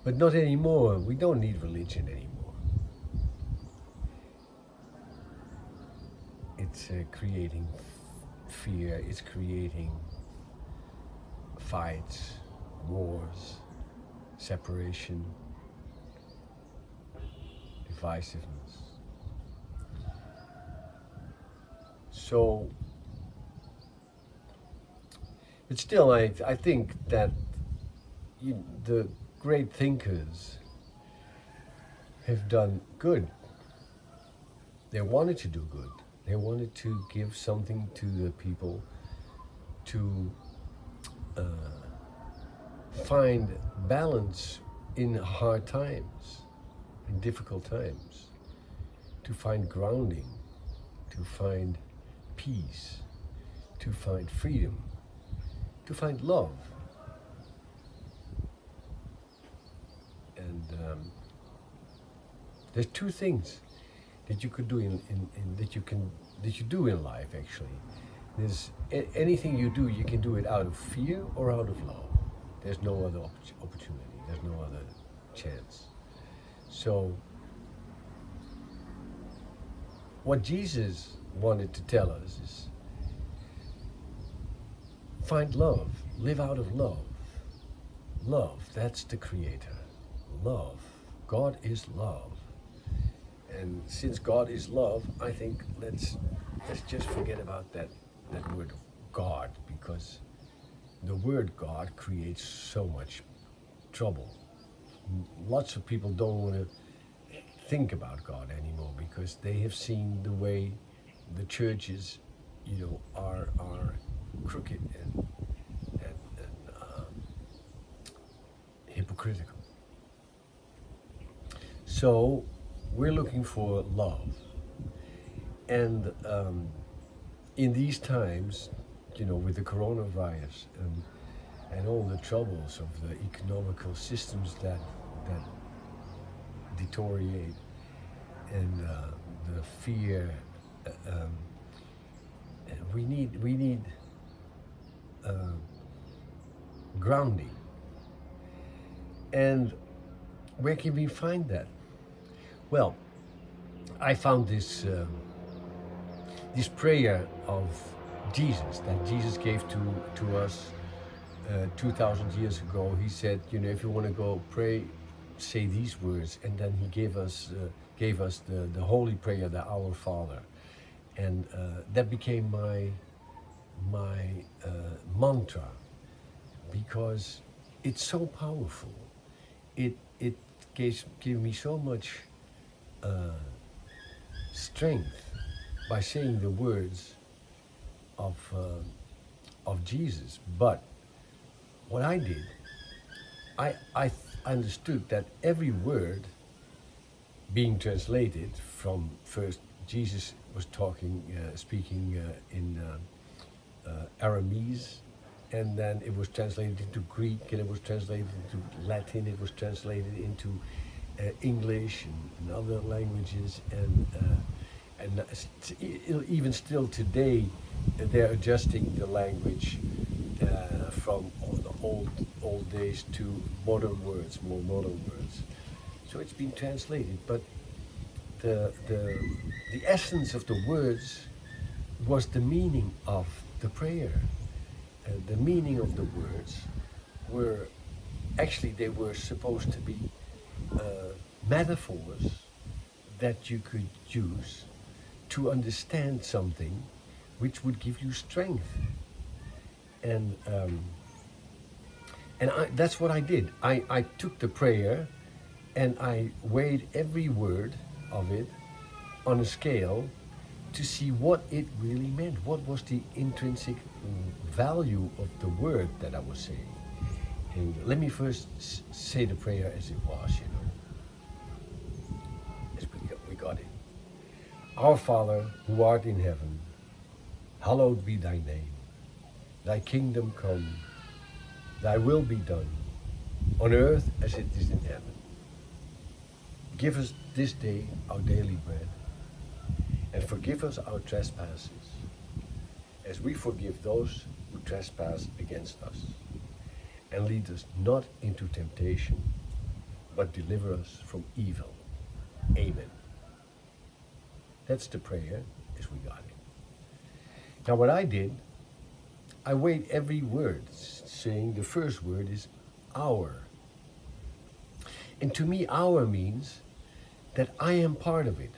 But not anymore. We don't need religion anymore. It's creating fear, it's creating fights, wars, separation, divisiveness. So, but still, I think that the great thinkers have done good. They wanted to do good. They wanted to give something to the people to find balance in hard times, in difficult times, to find grounding, to find peace, to find freedom, to find love. And there's two things that you could do that you do in life actually. There's anything you do, you can do it out of fear or out of love. There's no other opportunity. There's no other chance. So what Jesus wanted to tell us is find love, live out of love. Love, that's the creator. Love. God is love. And since God is love, I think let's just forget about that word God, because the word God creates so much trouble. Lots of people don't want to think about God anymore because they have seen the way the churches, are crooked and hypocritical. So we're looking for love, and in these times, with the coronavirus and all the troubles of the economical systems that deteriorate, and the fear, we need grounding. And where can we find that? Well, I found this prayer of Jesus that Jesus gave to us 2,000 years ago. He said, if you want to go pray, say these words, and then he gave us the holy prayer, the Our Father, and that became my mantra, because it's so powerful. It gave me so much strength by saying the words of Jesus. But what I did, I understood that every word being translated from, first Jesus was speaking in Aramese, and then it was translated into Greek, and it was translated into Latin, it was translated into English and other languages, and even still today they're adjusting the language from the old days to more modern words. So it's been translated, but the essence of the words was the meaning of the prayer. The meaning of the words were actually, they were supposed to be metaphors that you could use to understand something which would give you strength. And that's what I did. I took the prayer and I weighed every word of it on a scale to see what it really meant. What was the intrinsic value of the word that I was saying? And let me first say the prayer as it was, as we got it. Our Father, who art in heaven, hallowed be thy name. Thy kingdom come, thy will be done, on earth as it is in heaven. Give us this day our daily bread, and forgive us our trespasses, as we forgive those who trespass against us. And lead us not into temptation, but deliver us from evil. Amen. That's the prayer as we got it. Now what I did, I weighed every word, saying the first word is our. And to me, our means that I am part of it.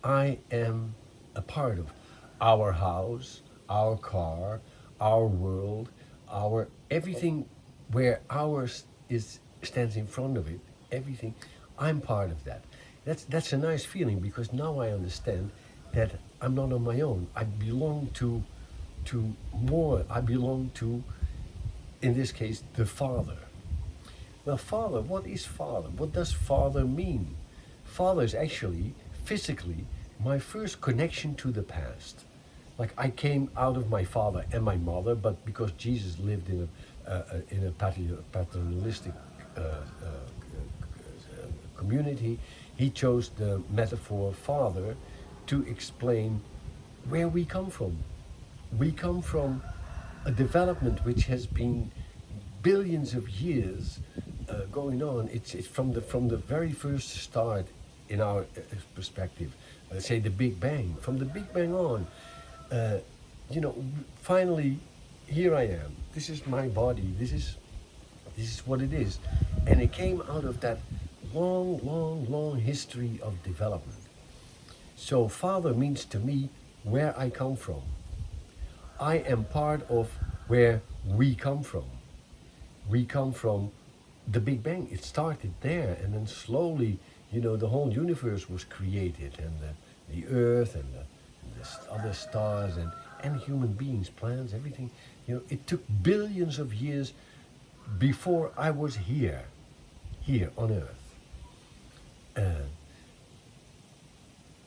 I am a part of our house, our car, our world, our everything where ours stands in front of it, everything. I'm part of that. That's a nice feeling, because now I understand that I'm not on my own. I belong to more. I belong to, in this case, the Father. Well, Father, what is Father? What does Father mean? Father is actually, physically, my first connection to the past. Like I came out of my father and my mother, but because Jesus lived in a paternalistic community, he chose the metaphor father to explain where we come from. We come from a development which has been billions of years going on. It's from the very first start in our perspective. Let's say the Big Bang. From the Big Bang on, finally, here I am. This is my body. This is what it is, and it came out of that long history of development. So Father means to me where I come from. I am part of where we come from. We come from the Big Bang. It started there, and then slowly, the whole universe was created, and the Earth and the other stars and human beings, plants, everything. It took billions of years before I was here on Earth.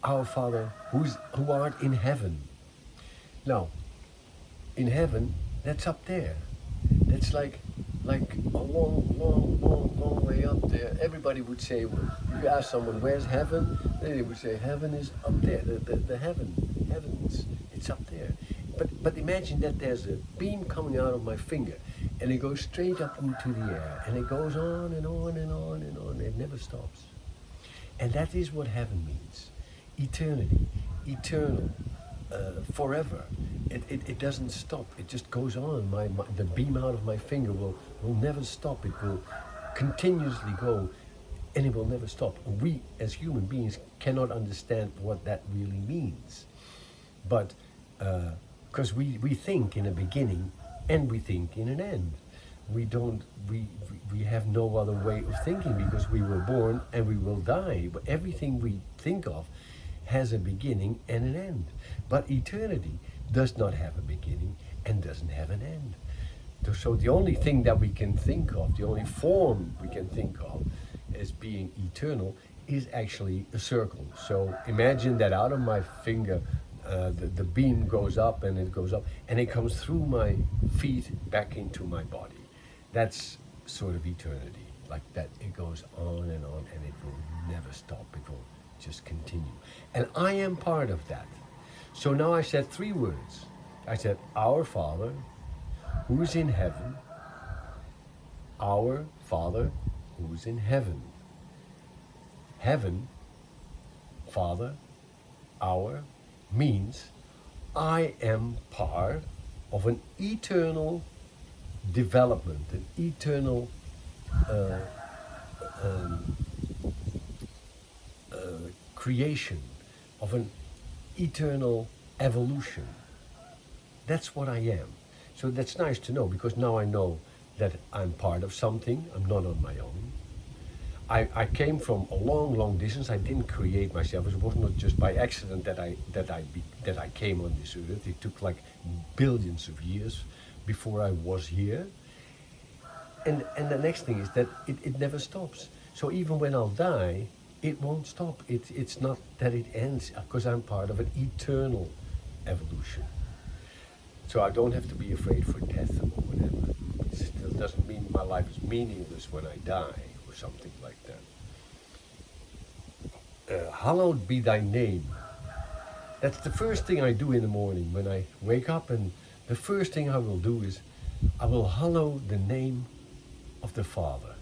Our Father who art in heaven. Now, in heaven, that's up there. That's like a long way up there. Everybody would say, well, if you ask someone, where's heaven? They would say, heaven is up there. The heavens, it's up there. But imagine that there's a beam coming out of my finger, and it goes straight up into the air, and it goes on and on and on and on. It never stops. And that is what heaven means. Eternity, eternal, forever. It doesn't stop. It just goes on. The beam out of my finger will never stop. It will continuously go, and it will never stop. We, as human beings, cannot understand what that really means. But because we think in a beginning and we think in an end. We have no other way of thinking, because we were born and we will die. But everything we think of has a beginning and an end. But eternity does not have a beginning and doesn't have an end. So the only thing that we can think of, the only form we can think of as being eternal is actually a circle. So imagine that out of my finger, the beam goes up and it goes up and it comes through my feet back into my body. That's sort of eternity. Like that, it goes on and it will never stop. It will just continue. And I am part of that. So now I said 3 words. I said, our Father, who is in heaven. Our Father, who is in heaven. Heaven, Father, our, means I am part of an eternal development, an eternal creation, of an eternal evolution. That's what I am. So that's nice to know, because now I know that I'm part of something. I'm not on my own. I came from a long distance. I didn't create myself. It was not just by accident that I came on this earth. It took like billions of years before I was here. And the next thing is that it never stops. So even when I'll die, it won't stop. It's not that it ends, because I'm part of an eternal evolution. So I don't have to be afraid for death or whatever. It still doesn't mean my life is meaningless when I die or something like that. Hallowed be thy name. That's the first thing I do in the morning when I wake up, and the first thing I will do is I will hallow the name of the Father.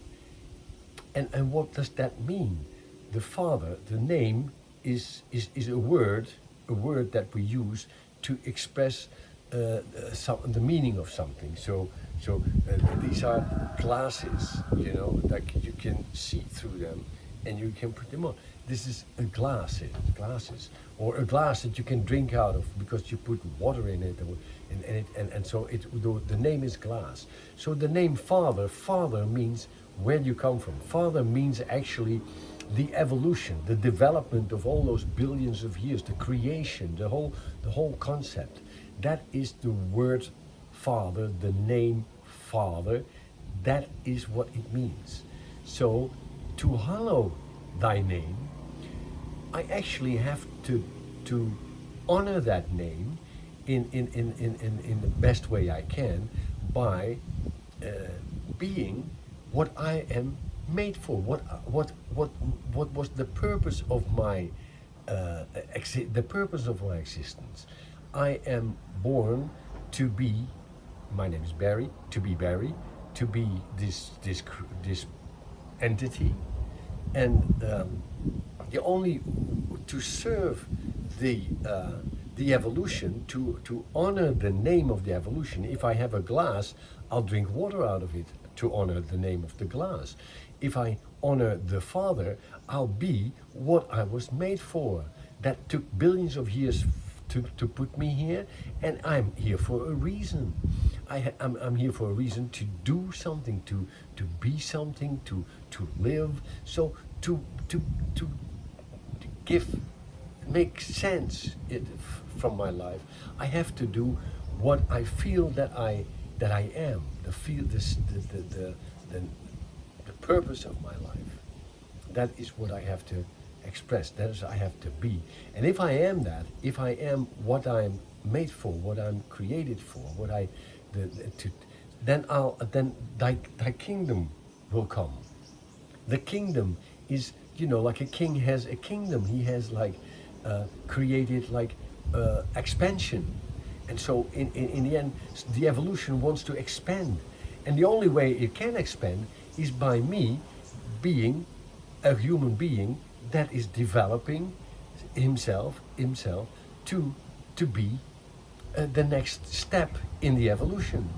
And what does that mean? The Father, the name is a word that we use to express the meaning of something. These are glasses, like you can see through them and you can put them on. This is a glasses, or a glass that you can drink out of because you put water in it, the name is glass. So the name Father means where you come from. Father means actually the evolution, the development of all those billions of years, the creation, the whole concept. That is the word Father, the name Father. That is what it means. So to hallow thy name, I actually have to honor that name in the best way I can by being what I am made for. What was the purpose of my the purpose of my existence? I am born to be. My name is Barry. To be Barry. To be this entity, and the only to serve the evolution, to honor the name of the evolution. If I have a glass, I'll drink water out of it to honor the name of the glass. If I honor the Father, I'll be what I was made for. That took billions of years to put me here, and I'm here for a reason. I'm here for a reason to do something, to be something, to live. So to make sense from my life, I have to do what I feel that I am. The purpose of my life. That is what I have to express. That is I have to be. And if I am that, if I am what I'm made for, what I'm created for, then thy kingdom will come. The kingdom is, like a king has a kingdom. He has created expansion. And so in the end, the evolution wants to expand. And the only way it can expand is by me being a human being that is developing himself to be the next step in the evolution.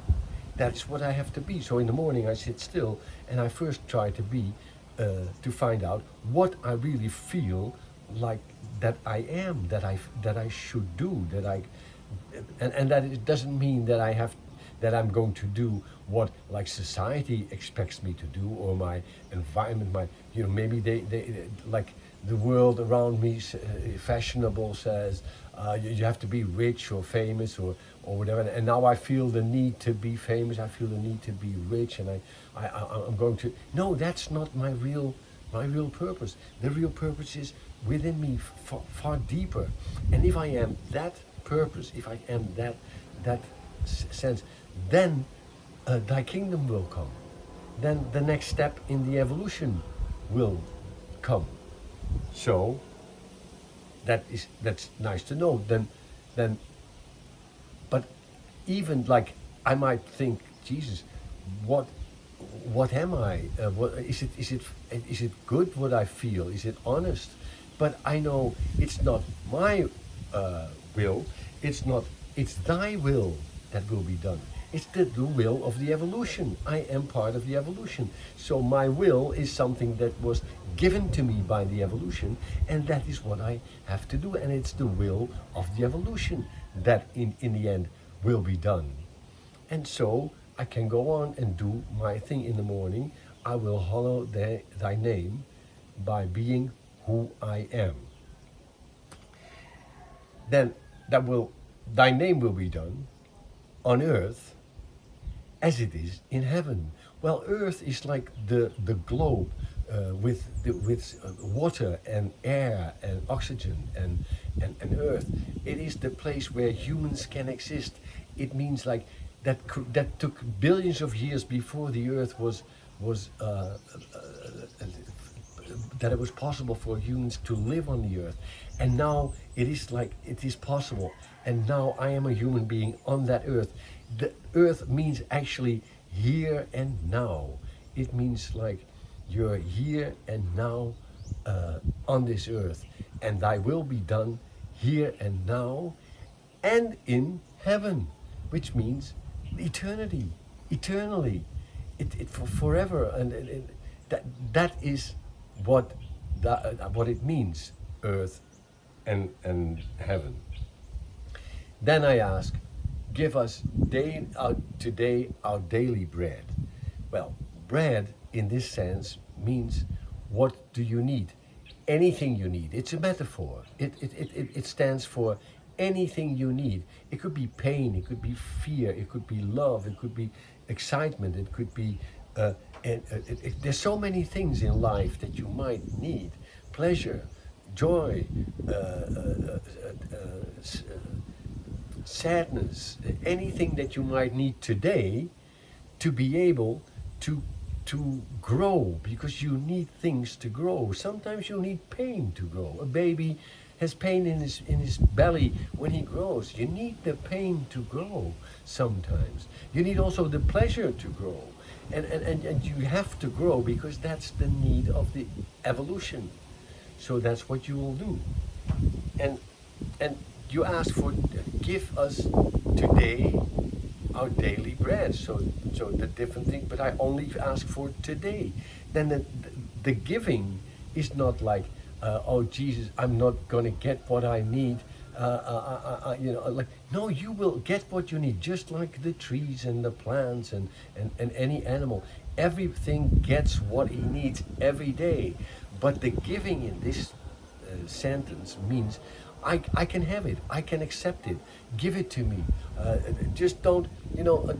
That's what I have to be. So in the morning I sit still and I first try to be to find out what I really feel like that I am, that I should do, and that it doesn't mean that I'm going to do what society expects me to do, or my environment, maybe they like the world around me, fashionable says you have to be rich or famous or whatever, and now I feel the need to be famous, I feel the need to be rich, and I'm going to, no, that's not my real purpose. The real purpose is within me, far deeper. And if I am that purpose, if I am that sense, then thy kingdom will come. Then the next step in the evolution will come. So that's nice to know. Then, but even I might think, Jesus, what am I? What is it good what I feel? Is it honest? But I know it's not my will. It's thy will that will be done. It's the will of the evolution. I am part of the evolution. So my will is something that was given to me by the evolution, and that is what I have to do. And it's the will of the evolution that in the end will be done. And so I can go on and do my thing in the morning. I will hallow thy name by being who I am. Then thy name will be done on earth as it is in heaven. Well, earth is like the globe with water and air and oxygen and earth. It is the place where humans can exist. It means that took billions of years before the earth was that it was possible for humans to live on the earth. And now it is possible. And now I am a human being on that earth. The earth means actually here and now. It means You're here and now on this earth, and thy will be done here and now and in heaven, which means eternity, eternally, it for forever, and that is what it means, earth and heaven. Then I ask, give us today our daily bread. Well, bread in this sense means, what do you need? Anything you need. It's a metaphor. It stands for anything you need. It could be pain, it could be fear, it could be love, it could be excitement, it could be there's so many things in life that you might need. Pleasure, joy, sadness, anything that you might need today to be able to grow, because you need things to grow. Sometimes you need pain to grow. A baby has pain in his belly when he grows. You need the pain to grow sometimes. You need also the pleasure to grow. And you have to grow because that's the need of the evolution. So that's what you will do. And you ask for, give us today our daily bread. So the different thing, but I only ask for today. Then the giving is not like, oh Jesus, I'm not gonna get what I need. No, you will get what you need, just like the trees and the plants and any animal. Everything gets what he needs every day. But the giving in this sentence means, I can have it, I can accept it, give it to me. Just don't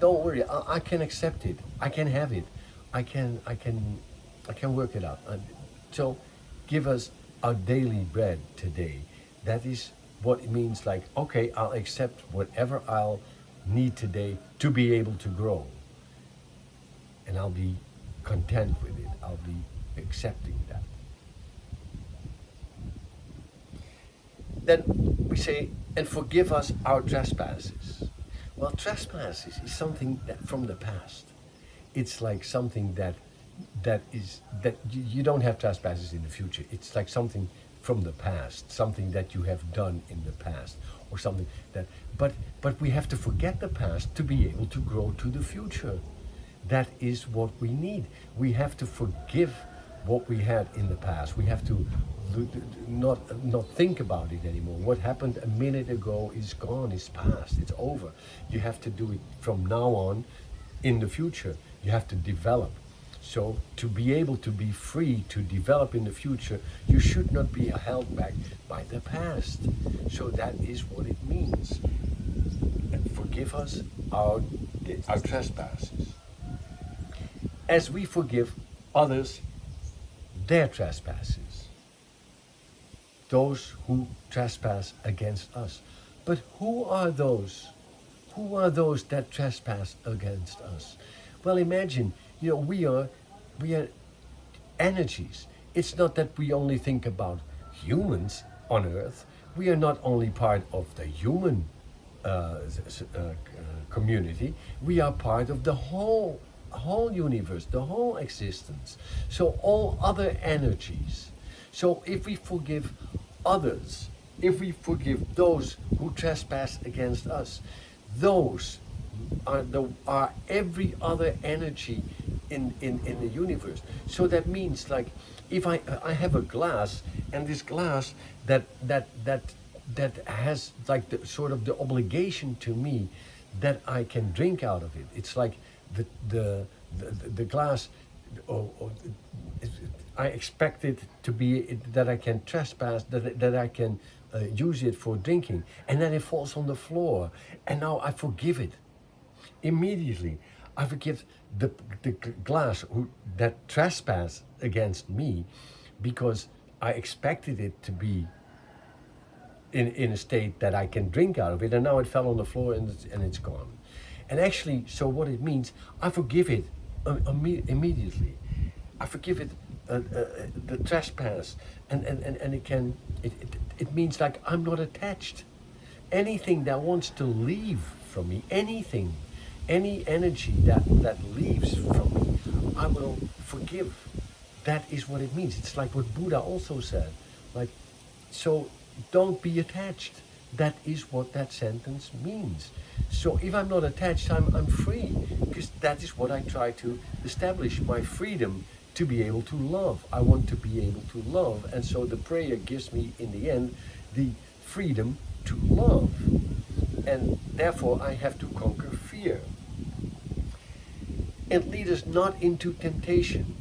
worry, I can accept it, I can have it, I can work it out. So give us our daily bread today. That is what it means, like, okay, I'll accept whatever I'll need today to be able to grow. And I'll be content with it. I'll be accepting that. Then we say, and forgive us our trespasses. Well, trespasses is something that from the past. It's like something that you don't have trespasses in the future. It's like something from the past, something that you have done in the past, or something that, but we have to forget the past to be able to grow to the future. That is what we need. We have to forgive what we had in the past. We have to not think about it anymore. What happened a minute ago is gone, is past, it's over. You have to do it from now on in the future. You have to develop. So to be able to be free to develop in the future, you should not be held back by the past. So that is what it means. And forgive us our trespasses, as we forgive others their trespasses, those who trespass against us. But who are those? Who are those that trespass against us? Well, imagine, we are energies. It's not that we only think about humans on Earth. We are not only part of the human community. We are part of the whole universe, the whole existence. So all other energies. So if we forgive others, if we forgive those who trespass against us, those are every other energy in the universe. So that means, like, if I have a glass, and this glass that has like the sort of the obligation to me that I can drink out of it. It's like the glass. I expect it to be that I can trespass, that I can use it for drinking, and then it falls on the floor, and now I forgive it immediately. I forgive the glass that trespassed against me, because I expected it to be in a state that I can drink out of it, and now it fell on the floor and it's gone. And actually, so what it means, I forgive it immediately. I forgive it the trespass, and it means, like, I'm not attached. Anything that wants to leave from me, any energy that leaves from me, I will forgive. that is what it means. It's like what Buddha also said. Like, so don't be attached. That is what that sentence means. So if I'm not attached, I'm free, because that is what I try to establish, my freedom to be able to love. I want to be able to love. And so the prayer gives me, in the end, the freedom to love. And therefore I have to conquer fear. And lead us not into temptation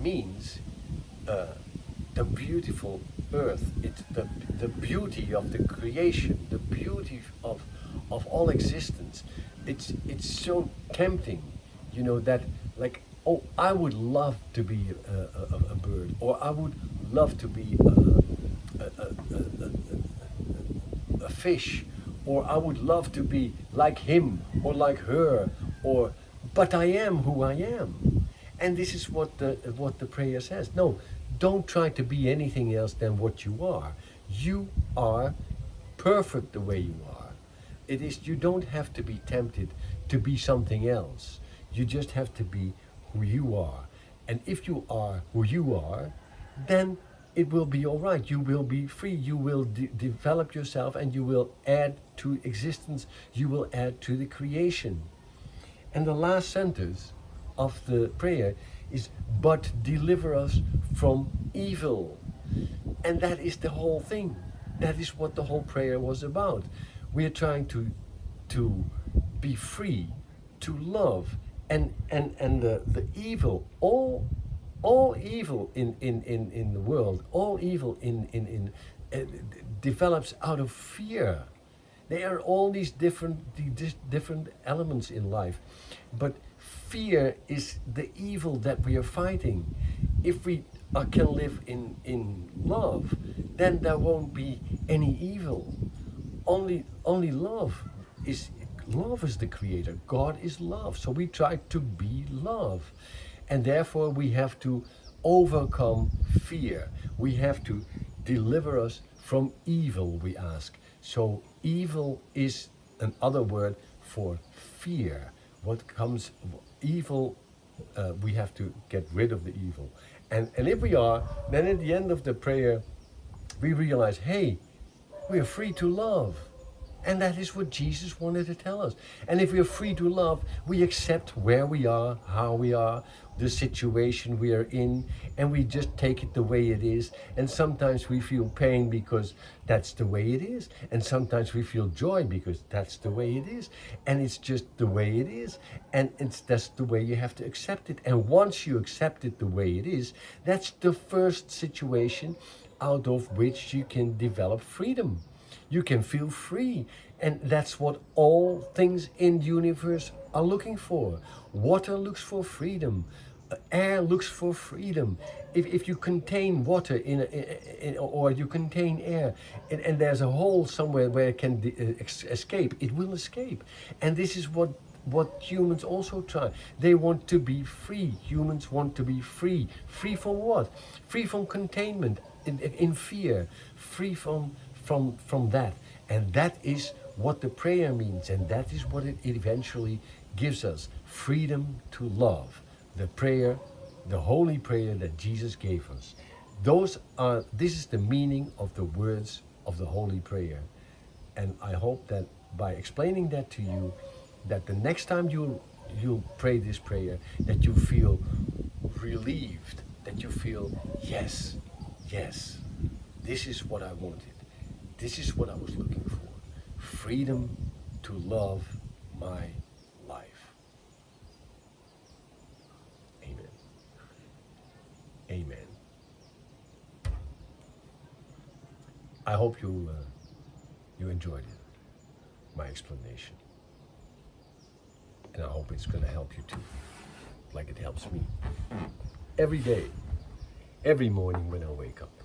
means the beautiful earth. It's the beauty of the creation, the beauty of all existence. It's so tempting, that, like, oh, I would love to be a bird, or I would love to be a fish, or I would love to be like him or like her, but I am who I am. And this is what the prayer says. No, don't try to be anything else than what you are. You are perfect the way you are. You don't have to be tempted to be something else. You just have to be who you are. And if you are who you are, then it will be all right. You will be free. You will develop yourself, and you will add to existence. You will add to the creation. And the last sentence of the prayer is, but deliver us from evil. And that is the whole thing. That is what the whole prayer was about. We are trying to be free, to love, and the evil, all evil in the world, all evil develops out of fear. There are all these different elements in life, but fear is the evil that we are fighting. If we can live in love, then there won't be any evil. Only love is the creator. God is love. So we try to be love. And therefore we have to overcome fear. We have to deliver us from evil, we ask. So evil is another word for fear. What comes evil, we have to get rid of the evil. And if we are, then at the end of the prayer, we realize, hey, we are free to love. And that is what Jesus wanted to tell us. And if we are free to love, we accept where we are, how we are, the situation we are in, and we just take it the way it is. And sometimes we feel pain because that's the way it is. And sometimes we feel joy because that's the way it is. And it's just the way it is. And that's the way you have to accept it. And once you accept it the way it is, that's the first situation out of which you can develop freedom. You can feel free. And that's what all things in the universe are looking for. Water looks for freedom. Air looks for freedom. If you contain water or you contain air, and there's a hole somewhere where it can escape, it will escape. And this is what humans also try. They want to be free. Humans want to be free. Free from what? Free from containment, in fear. Free from that. And that is what the prayer means, and that is what it eventually gives us. Freedom to love. The prayer, the holy prayer that Jesus gave us. This is the meaning of the words of the holy prayer. And I hope that by explaining that to you, that the next time you'll pray this prayer, that you feel relieved, that you feel, yes, this is what I wanted. This is what I was looking for. Freedom to love my life. Amen. Amen. I hope you enjoyed it, my explanation. And I hope it's going to help you too, like it helps me. Every day, every morning when I wake up.